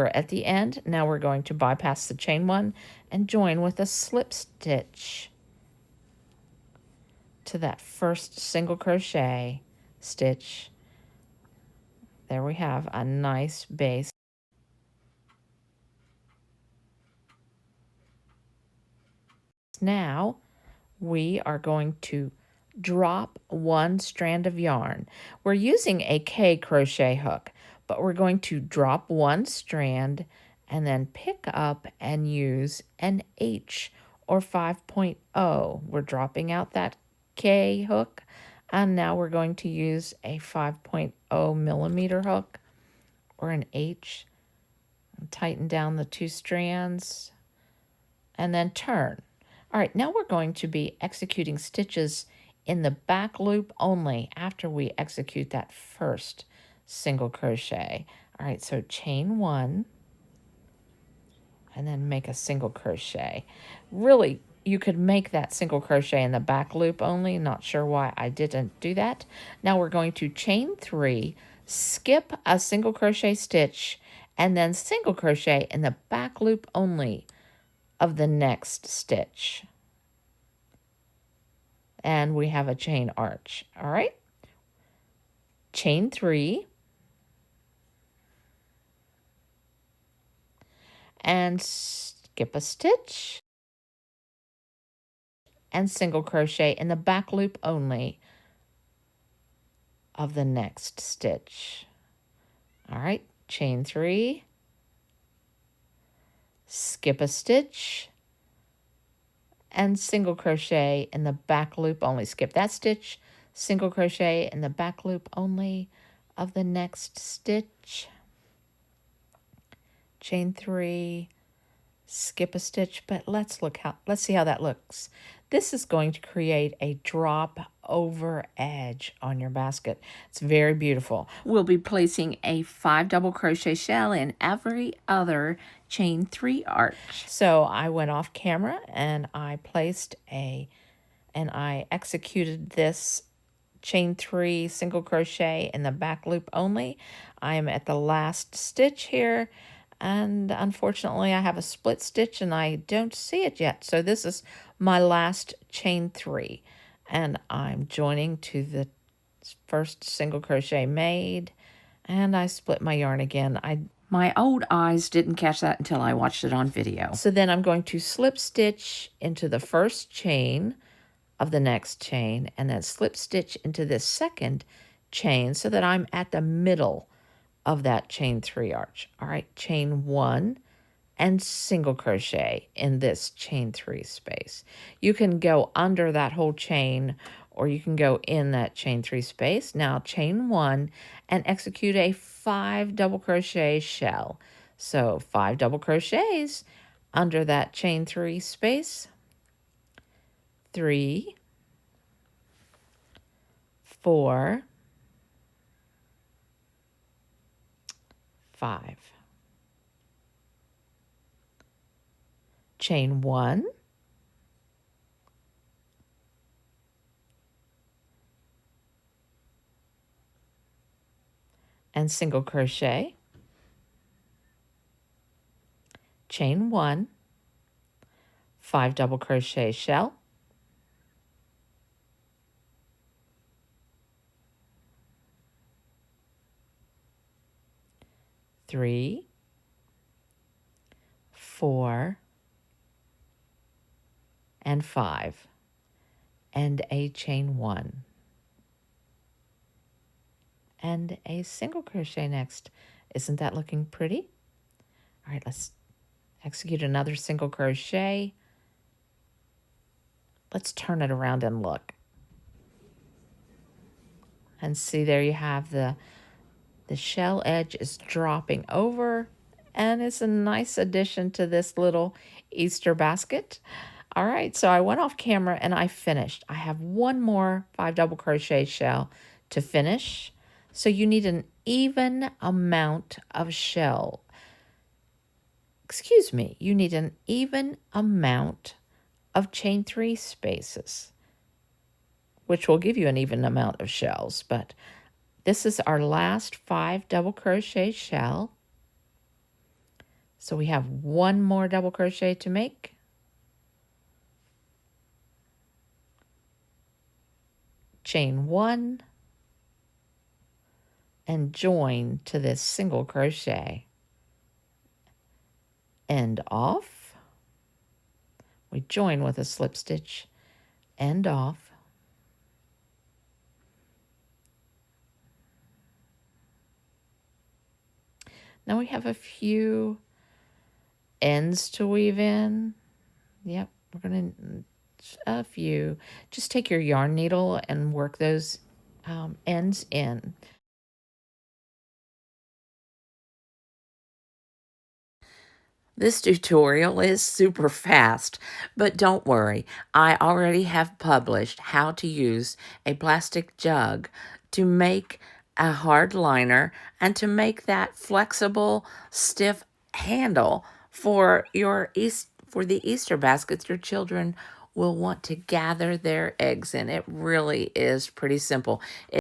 We're at the end. Now we're going to bypass the chain one and join with a slip stitch to that first single crochet stitch. There we have a nice base. Now we are going to drop one strand of yarn. We're using a K crochet hook, but we're going to drop one strand and then pick up and use an H or 5.0. We're dropping out that K hook, and now we're going to use a 5.0 millimeter hook or an H. Tighten down the two strands and then turn. All right, now we're going to be executing stitches in the back loop only after we execute that first single crochet. All right, so chain one and then make a single crochet. Really, you could make that single crochet in the back loop only. Not sure why I didn't do that. Now we're going to chain three, skip a single crochet stitch, and then single crochet in the back loop only of the next stitch. And we have a chain arch. All right. Chain three. And skip a stitch. And single crochet in the back loop only of the next stitch. All right. Chain three. Skip a stitch. And single crochet in the back loop only. Skip that stitch, single crochet in the back loop only of the next stitch. Chain three, skip a stitch, but let's see how that looks. This is going to create a drop over edge on your basket. It's very beautiful. We'll be placing a 5 double crochet shell in every other chain three arch. So I went off camera and I executed this chain three single crochet in the back loop only. I'm at the last stitch here, and unfortunately I have a split stitch and I don't see it yet. So this is my last chain three, and I'm joining to the first single crochet made, and I split my yarn again. My old eyes didn't catch that until I watched it on video. So then I'm going to slip stitch into the first chain of the next chain and then slip stitch into this second chain so that I'm at the middle of that chain three arch. All right, chain one and single crochet in this chain three space. You can go under that whole chain or you can go in that chain three space. Now chain one and execute a 5 double crochet shell. So 5 double crochets under that chain three space. 3, 4, 5. Chain one, and single crochet, chain one, 5 double crochet shell, 3, 4, and 5, and a chain one, and a single crochet next. Isn't that looking pretty? All right, let's execute another single crochet. Let's turn it around and look. And see, there you have the shell edge is dropping over, and it's a nice addition to this little Easter basket. All right, so I went off camera and I finished. I have one more 5 double crochet shell to finish. So you need an even amount of shell. Excuse me, you need an even amount of chain three spaces, which will give you an even amount of shells. But this is our last 5 double crochet shell. So we have one more double crochet to make. Chain 1 and join to this single crochet. End off. We join with a slip stitch, end off. Now we have a few ends to weave in. Yep, we're going to a few. Just take your yarn needle and work those ends in. This tutorial is super fast, but don't worry. I already have published how to use a plastic jug to make a hard liner and to make that flexible, stiff handle for the Easter baskets your children will want to gather their eggs in. It really is pretty simple.